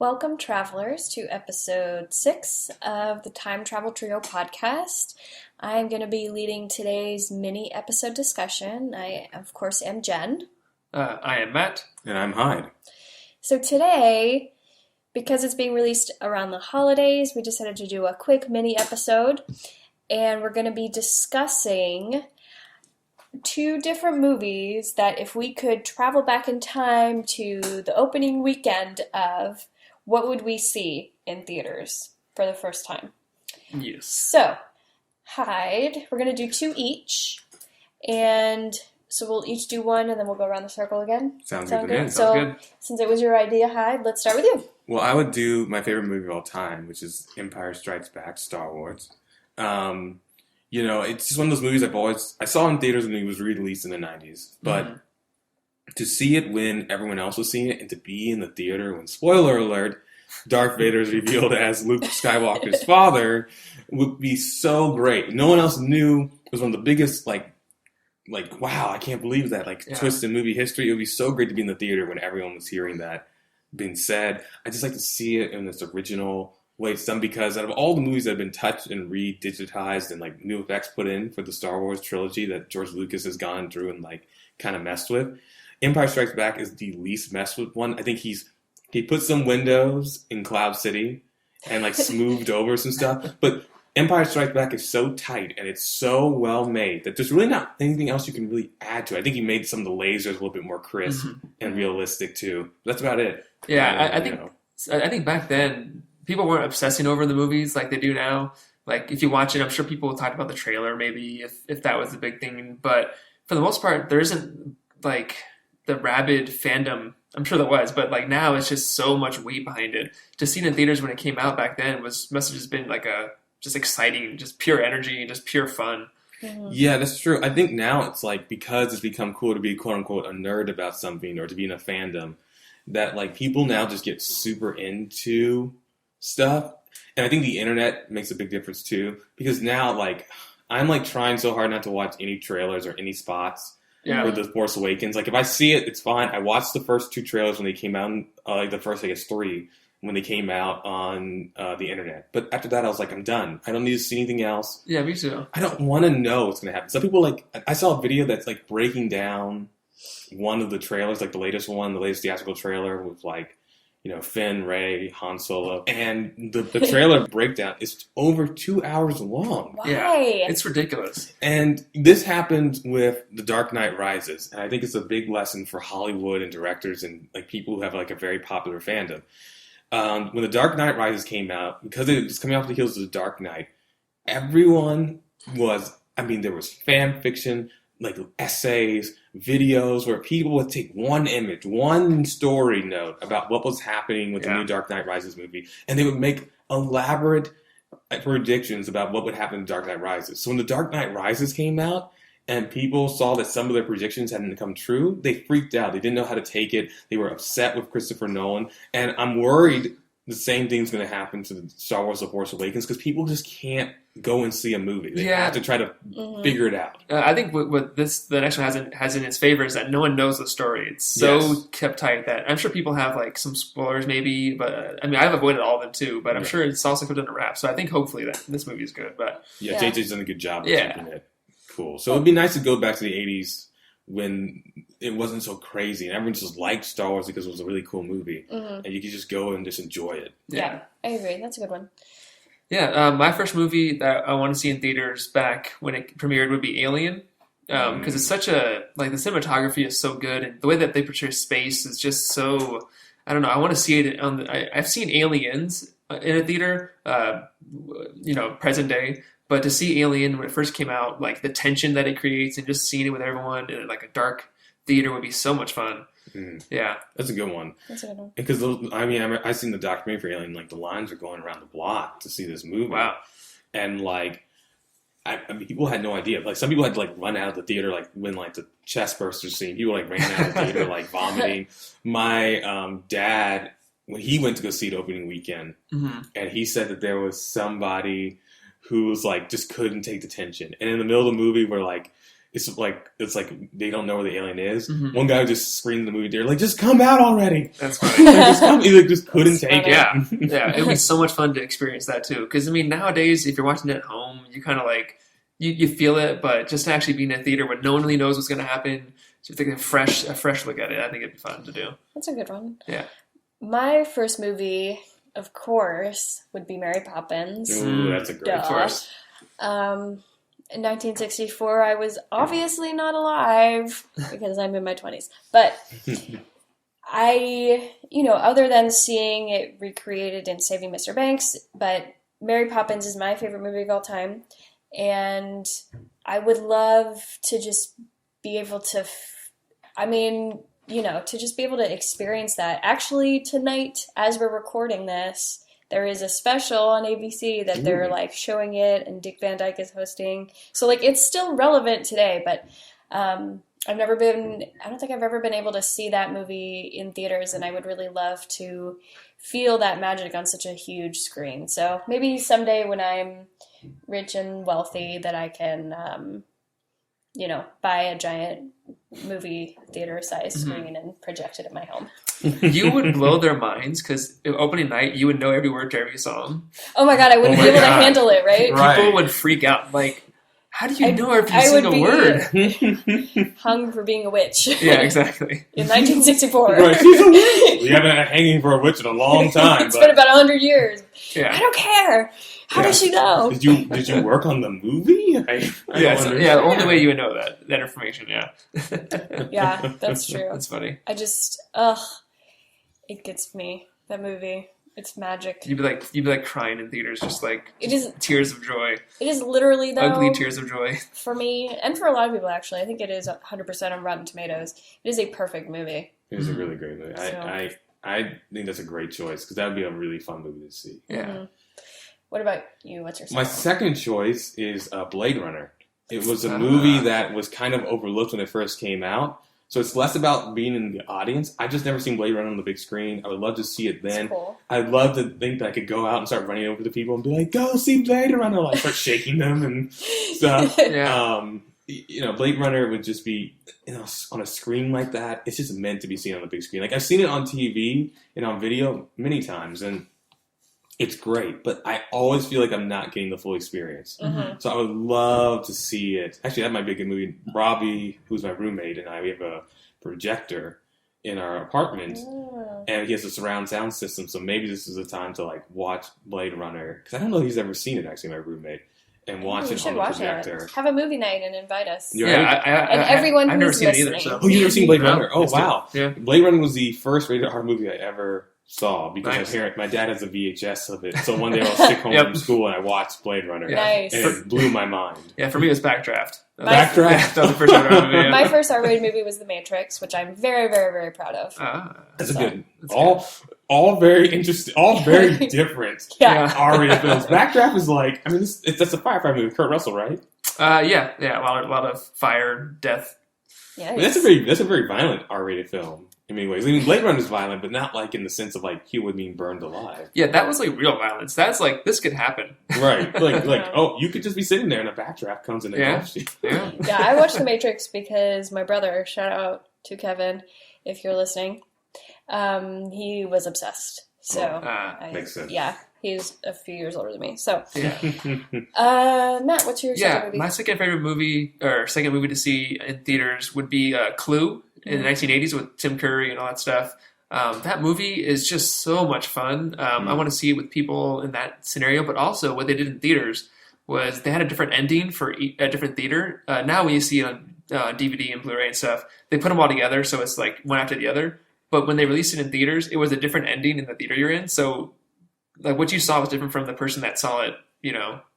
Welcome, travelers, to episode 6 of the Time Travel Trio podcast. I am going to be leading today's mini episode discussion. I, of course, am Jen. I am Matt. And I'm Hyde. So today, because it's being released around the holidays, we decided to do a quick mini episode, and we're going to be discussing 2 different movies that if we could travel back in time to the opening weekend of, what would we see in theaters for the first time? Yes. So, Hyde, we're going to do 2 each, and so we'll each do one, and then we'll go around the circle again. Sound good to me. So, Sounds good. Since it was your idea, Hyde, let's start with you. Well, I would do my favorite movie of all time, which is Empire Strikes Back, Star Wars. It's just one of those movies I saw in theaters when it was re-released in the 90s, but to see it when everyone else was seeing it and to be in the theater when, spoiler alert, Darth Vader is revealed as Luke Skywalker's father would be so great. No one else knew. It was one of the biggest, wow, I can't believe that, twist in movie history. It would be so great to be in the theater when everyone was hearing that being said. I just like to see it in its original way it's done, because out of all the movies that have been touched and re-digitized and new effects put in for the Star Wars trilogy that George Lucas has gone through and kind of messed with, Empire Strikes Back is the least messed with one. I think he put some windows in Cloud City and smoothed over some stuff, but Empire Strikes Back is so tight and it's so well made that there's really not anything else you can really add to it. I think he made some of the lasers a little bit more crisp and realistic too. That's about it. Yeah, I think back then people weren't obsessing over the movies like they do now. If you watch it, I'm sure people will talk about the trailer maybe if that was the big thing, but for the most part, there isn't the rabid fandom. I'm sure there was, but now it's just so much weight behind it. To see it in theaters when it came out back then must have just been just exciting, just pure energy, just pure fun. Mm-hmm. Yeah, that's true. I think now it's because it's become cool to be quote unquote a nerd about something or to be in a fandom, that people now just get super into stuff. And I think the internet makes a big difference too, because now I'm trying so hard not to watch any trailers or any spots. Yeah. For The Force Awakens. If I see it, it's fine. I watched the first 2 trailers when they came out, the first, 3, when they came out on the internet. But after that, I was I'm done. I don't need to see anything else. Yeah, me too. I don't want to know what's going to happen. Some people, I saw a video that's, breaking down one of the trailers, the latest one, the latest theatrical trailer with, Finn, Rey, Han Solo. And the trailer breakdown is over 2 hours long. Why? Yeah, it's ridiculous. And this happened with The Dark Knight Rises. And I think it's a big lesson for Hollywood and directors and people who have a very popular fandom. When The Dark Knight Rises came out, because it was coming off the heels of The Dark Knight, everyone was, there was fan fiction, essays, videos where people would take one image, one story note about what was happening with the new Dark Knight Rises movie, and they would make elaborate predictions about what would happen in Dark Knight Rises. So when The Dark Knight Rises came out, and people saw that some of their predictions hadn't come true, they freaked out. They didn't know how to take it. They were upset with Christopher Nolan. And I'm worried the same thing's going to happen to the Star Wars The Force Awakens, because people just can't go and see a movie. They have to try to figure it out. I think what the next one has in its favor is that no one knows the story. It's so kept tight that I'm sure people have some spoilers maybe, but I've avoided all of them too, but I'm sure it's also kept under wraps. So I think hopefully that this movie is good. But JJ's done a good job of keeping it cool. So it'd be nice to go back to the 80s when it wasn't so crazy and everyone just liked Star Wars because it was a really cool movie, and you could just go and just enjoy it. Yeah, I agree. That's a good one. Yeah, my first movie that I want to see in theaters back when it premiered would be Alien, because it's such the cinematography is so good, and the way that they portray space is just so, I don't know, I want to see it I've seen Aliens in a theater, present day, but to see Alien when it first came out, the tension that it creates and just seeing it with everyone in a dark theater would be so much fun. Yeah, that's a good one. That's a good one. Because I've seen the documentary for Alien. The lines are going around the block to see this movie. Wow. And people had no idea. Some people had to run out of the theater when the chest burster scene. People ran out of the theater vomiting. My dad, when he went to go see it opening weekend, and he said that there was somebody who was just couldn't take the tension. And in the middle of the movie, where it's like they don't know where the alien is. Mhm. One guy just screamed in the movie theater, like, just come out already. That's funny. Like, just come. He like, just couldn't That's take funny. it. Yeah, it would be so much fun to experience that too. Because I mean, nowadays, if you're watching it at home, you kind of like you feel it, but just to actually be in a theater where no one really knows what's going to happen, just take a fresh look at it. I think it'd be fun to do. That's a good one. Yeah. My first movie, of course, would be Mary Poppins. Ooh, that's a great Duh. Of course. In 1964, I was obviously not alive because I'm in my 20s. But I, other than seeing it recreated in Saving Mr. Banks, but Mary Poppins is my favorite movie of all time. And I would love to just be able to, to just be able to experience that. Actually, tonight, as we're recording this, there is a special on ABC that they're like showing it, and Dick Van Dyke is hosting. So like it's still relevant today, but I don't think I've ever been able to see that movie in theaters, and I would really love to feel that magic on such a huge screen. So maybe someday when I'm rich and wealthy that I can, buy a giant movie theater size screen and project it at my home. You would blow their minds because opening night, you would know every word to every song. Oh my god, I wouldn't Oh be my able to God. handle it, right? Right. People would freak out. Like, how do you know every I would single be- word? Hung for being a witch. Yeah, exactly. In 1964. Right, she's a witch. We haven't had a hanging for a witch in a long time. It's been about 100 years. I Yeah. don't care. How does she know? Did you work on the movie? I don't Yeah, understand. the only way you would know that information, yeah. Yeah, that's true. That's funny. I just, it gets me. That movie. It's magic. You'd be like crying in theaters, just like It is tears of joy, literally, though, ugly tears of joy. for me, and for a lot of people, actually, I think it is 100% on Rotten Tomatoes. It is a perfect movie. It was a really great movie. So- I think that's a great choice because that would be a really fun movie to see. Yeah. Mhm. What about you? What's your My second? second choice is Blade Runner. It was a movie that was kind of overlooked when it first came out. So it's less about being in the audience. I've just never seen Blade Runner on the big screen. I would love to see it then. It's cool. I'd love to think that I could go out and start running over to people and be like, go see Blade Runner. Like, start shaking them and stuff. Yeah. Blade Runner would just be, on a screen like that. It's just meant to be seen on the big screen. Like, I've seen it on TV and on video many times, and it's great. But I always feel like I'm not getting the full experience. Mhm. So I would love to see it. Actually, that might be a good movie. Robbie, who's my roommate, and I, we have a projector in our apartment, Oh. and he has a surround sound system. So maybe this is a time to like watch Blade Runner, because I don't know if he's ever seen it. Actually, my roommate, and watch We it should on the watch projector. it. Have a movie night and invite us. You're Yeah, right. And everyone I've never who's seen it either. listening. So. Oh, you've never seen Blade No, Runner? Oh, let's do it. wow. Yeah. Blade Runner was the first rated R movie I ever saw because Nice. my dad has a VHS of it. So one day I was sick home Yep. from school and I watched Blade Runner. Yeah. Nice. And it blew my mind. Yeah, for me it was Backdraft. That was- Backdraft? That was the first time I remember. Yeah. My first R-rated movie was The Matrix, which I'm very, very, very proud of. That's a So, good. that's All very interesting. All very different. Yeah. R-rated films. Backdraft is like, I mean, that's a firefighter movie. Kurt Russell, right? Yeah, a lot of fire, death. Yeah. I mean, that's a very violent R-rated film in many ways. I mean, Blade Runner is violent, but not like in the sense of like he would mean burned alive. Yeah, that was like real violence. That's like this could happen. Right. Like oh, you could just be sitting there and a backdraft comes and Yeah. engulfs you. Yeah. Yeah, I watched The Matrix because my brother, shout out to Kevin, if you're listening, he was obsessed. So, Makes sense. Yeah, he's a few years older than me. So, Yeah. Matt, what's your second movie? My second favorite movie or second movie to see in theaters would be Clue in the 1980s with Tim Curry and all that stuff. That movie is just so much fun. I want to see it with people in that scenario, but also what they did in theaters was they had a different ending for a different theater. Now when you see it on DVD and Blu-ray and stuff, they put them all together, so it's like one after the other. But when they released it in theaters, it was a different ending in the theater you're in. So like what you saw was different from the person that saw it,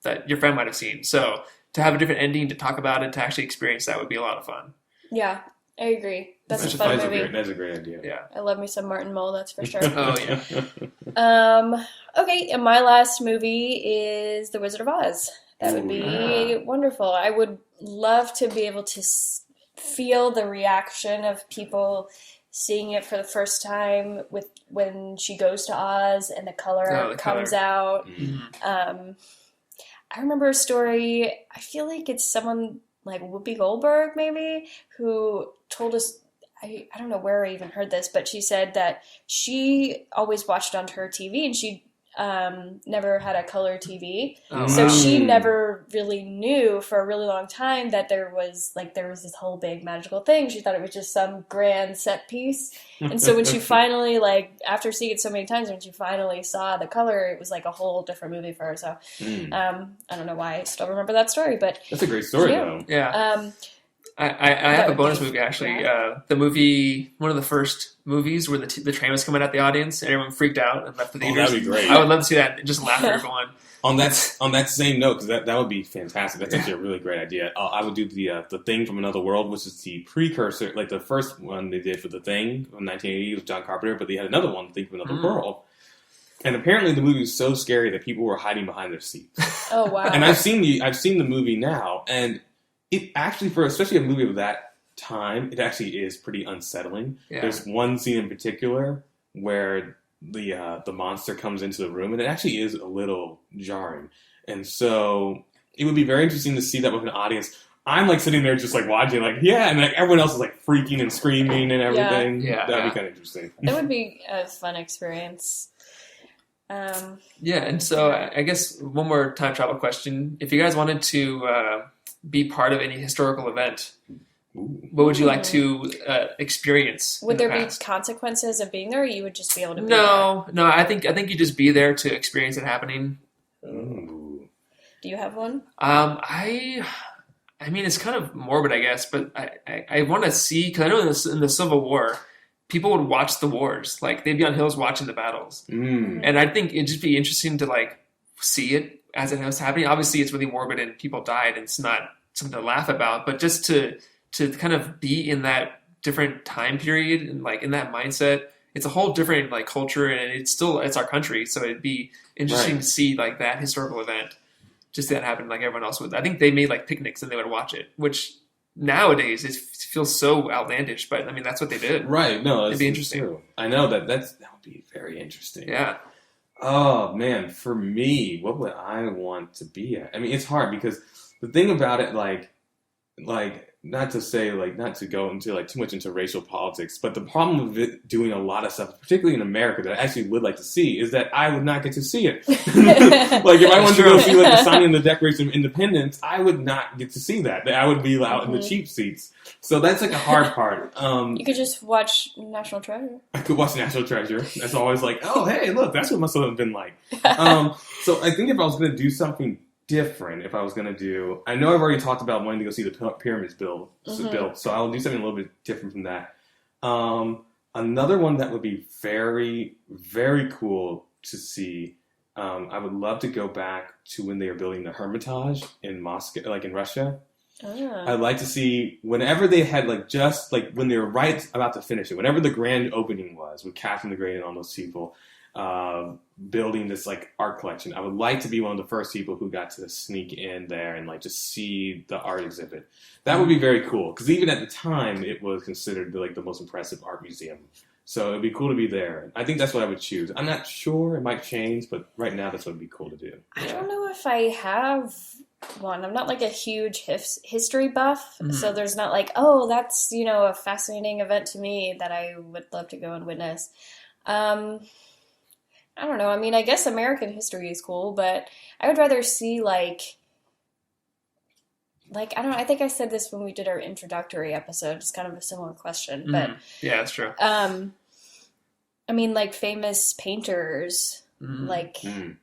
that your friend might have seen. So to have a different ending, to talk about it, to actually experience that would be a lot of fun. Yeah, I agree. That's a fun movie. That's a great idea. Yeah. I love me some Martin Mull, that's for sure. Oh, yeah. Okay, and my last movie is The Wizard of Oz. That would be yeah. wonderful. I would love to be able to feel the reaction of people seeing it for the first time with when she goes to Oz and the color comes out. Mhm. I remember a story. I feel like it's someone like Whoopi Goldberg maybe, who told us, I don't know where I even heard this, but she said that she always watched on her TV, and she never had a color TV. Oh, So wow. she never really knew for a really long time that there was this whole big magical thing. She thought it was just some grand set piece. And so when she finally, like, after seeing it so many times, when she finally saw the color, it was like a whole different movie for her. So I don't know why I still remember that story, but That's a great story, Yeah. though. Yeah. I that have a would bonus be movie actually. rad. The movie, one of the first movies where the train was coming at the audience and everyone freaked out and left the Oh, theaters. that'd be great. I would love to see that and just laugh at everyone. On that same note, because that would be fantastic. That's actually a really great idea. I would do the Thing from Another World, which is the precursor, like the first one they did for The Thing in 1980 with John Carpenter, but they had another one, Thing from Another World. And apparently the movie was so scary that people were hiding behind their seats. Oh, wow. And I've seen the movie now, and it actually, for especially a movie of that time, it actually is pretty unsettling. Yeah. There's one scene in particular where the monster comes into the room, and it actually is a little jarring. And so it would be very interesting to see that with an audience. I'm like sitting there just like watching, like, yeah, and like everyone else is like freaking and screaming and everything. Yeah. That'd Yeah. be kind of interesting. That would be a fun experience. Yeah, and so I guess one more time travel question. If you guys wanted to be part of any historical event, Ooh. what would you like to experience? Would in the there be past? consequences of being there, or you would just be able to be No. I think you just be there to experience it happening. there? Ooh. Do you have one? I mean, it's kind of morbid, I guess, but I want to see, because I know in the Civil War, people would watch the wars. Like, they'd be on hills watching the battles. Mm. And I think it'd just be interesting to, like, see it as it was happening. Obviously, it's really morbid and people died, and it's not something to laugh about, but just to kind of be in that different time period and, like, in that mindset, it's a whole different, like, culture, and it's our country, so it'd be interesting Right. to see, like, that historical event. Just that happened like everyone else would. I think they made like picnics and they would watch it, which nowadays it feels so outlandish, but I mean that's what they did. Right. No, It'd be it's interesting. true. I know that would be very interesting. Yeah. Oh man, for me, what would I want to be at? I mean, it's hard because the thing about it, like not to go into like too much into racial politics, but the problem with it doing a lot of stuff, particularly in America, that I actually would like to see is that I would not get to see it. Like if I wanted to go see like the signing of the Declaration of Independence, I would not get to see that. I would be out in the cheap seats. So that's like a hard part. You could just watch National Treasure. I could watch National Treasure. That's always like, oh hey, look, that's what must have been like. So I think if I was going to do something different, I know I've already talked about wanting to go see the pyramids built, so I'll do something a little bit different from that. Another one that would be very, very cool to see, I would love to go back to when they were building the Hermitage in Moscow, like in Russia. I'd like to see whenever they had just when they were right about to finish it, whenever the grand opening was with Catherine the Great and all those people, building this art collection. I would like to be one of the first people who got to sneak in there and just see the art exhibit. That would be very cool because even at the time it was considered the most impressive art museum. So it'd be cool to be there. I think that's what I would choose. I'm not sure, it might change, but right now that's what would be cool to do. I don't know if I have one. I'm not a huge history buff, so there's not that's a fascinating event to me that I would love to go and witness. I don't know. I mean, I guess American history is cool, but I would rather see I don't know. I think I said this when we did our introductory episode. It's kind of a similar question, but yeah, that's true. I mean, famous painters, painting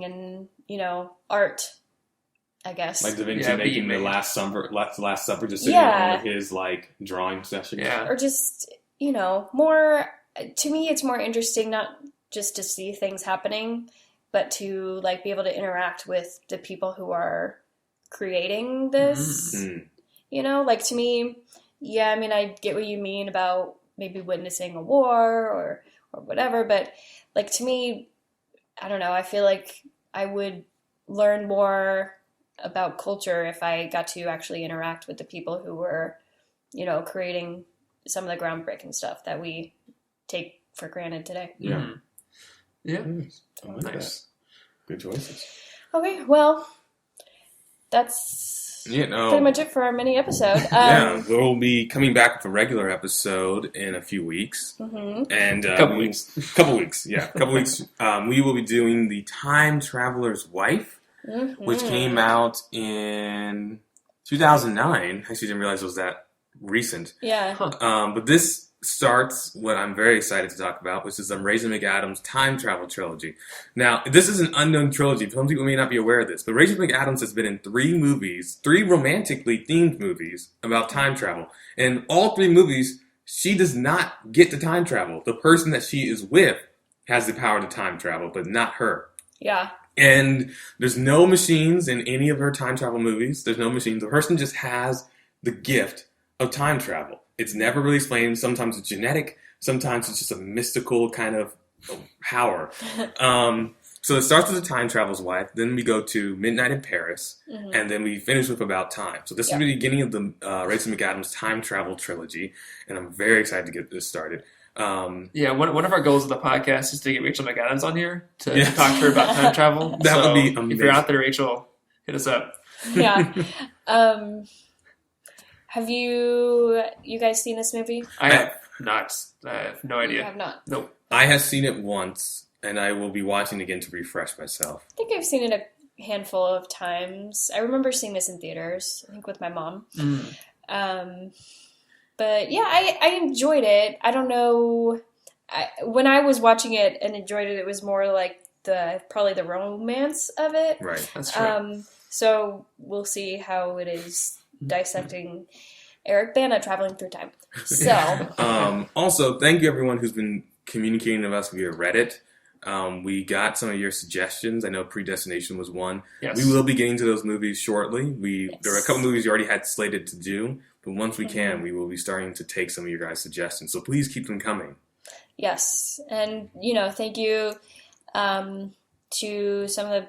and art. I guess Like Da Vinci Yeah, making being the made. Last Supper, just sitting in one of his drawing sessions. Yeah. or just more. To me, it's more interesting not just to see things happening, but to be able to interact with the people who are creating this. Mm. To me, yeah, I mean, I get what you mean about maybe witnessing a war or whatever, but to me, I don't know, I feel like I would learn more about culture if I got to actually interact with the people who were, creating some of the groundbreaking stuff that we take for granted today. Yeah. Yeah. Nice. I like Nice. that. Good choices. Okay, well, that's You know, pretty much it for our mini episode. yeah, we'll be coming back with a regular episode in a few weeks. Mhm. And Couple weeks. Couple weeks, yeah. Couple weeks. We will be doing The Time Traveler's Wife, which came out in 2009. Actually, didn't realize it was that recent. Yeah. But this starts what I'm very excited to talk about, which is Raisin McAdams' time travel trilogy. Now, this is an unknown trilogy. Some people may not be aware of this, but Raisin McAdams has been in 3 movies, 3 romantically themed movies about time travel. And all 3 movies, she does not get to time travel. The person that she is with has the power to time travel, but not her. Yeah. And there's no machines in any of her time travel movies. There's no machines. The person just has the gift of time travel. It's never really explained. Sometimes it's genetic. Sometimes it's just a mystical kind of power. So it starts with The Time Traveler's Wife. Then we go to Midnight in Paris. And then we finish with About Time. So this is the beginning of the Raisin McAdams time travel trilogy. And I'm very excited to get this started. Yeah, one of our goals of the podcast is to get Rachel McAdams on here to talk to her about time travel. That would be amazing. If you're out there, Rachel, hit us up. Yeah. Have you guys seen this movie? I have not. I have no idea. You have not. Nope. I have seen it once, and I will be watching again to refresh myself. I think I've seen it a handful of times. I remember seeing this in theaters, I think with my mom. But yeah, I enjoyed it. I don't know. When I was watching it and enjoyed it, it was more like probably the romance of it. Right. That's true. So we'll see how it is dissecting Eric Bana traveling through time. So also, thank you everyone who's been communicating with us via Reddit. We got some of your suggestions. I know Predestination was one. Yes. We will be getting to those movies shortly. Yes. There are a couple movies you already had slated to do, but once we can, we will be starting to take some of your guys' suggestions. So please keep them coming. yes, and thank you to some of the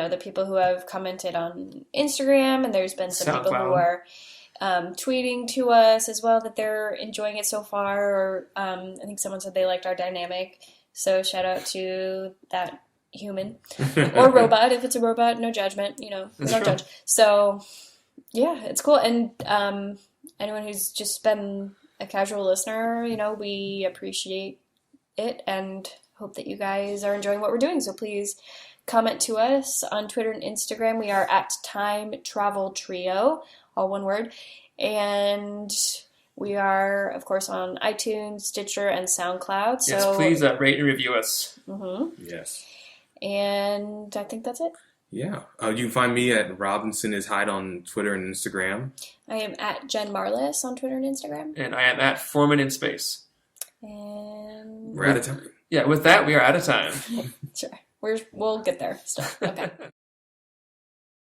the people who have commented on Instagram, and there's been some people who are tweeting to us as well that they're enjoying it so far. Or I think someone said they liked our dynamic. So shout out to that human or robot. If it's a robot, no judgment. We don't judge. So yeah, it's cool. And anyone who's just been a casual listener, we appreciate it and hope that you guys are enjoying what we're doing. So please comment to us on Twitter and Instagram. We are at Time Travel Trio, all one word. And we are, of course, on iTunes, Stitcher, and SoundCloud. So Yes, please rate and review us. Yes. And I think that's it. Yeah. You can find me at Robinson is Hyde on Twitter and Instagram. I am at Jen Marlis on Twitter and Instagram. And I am at Foreman in Space. And We're out of time. Yeah, with that, we are out of time. sure, we'll get there. Still, okay.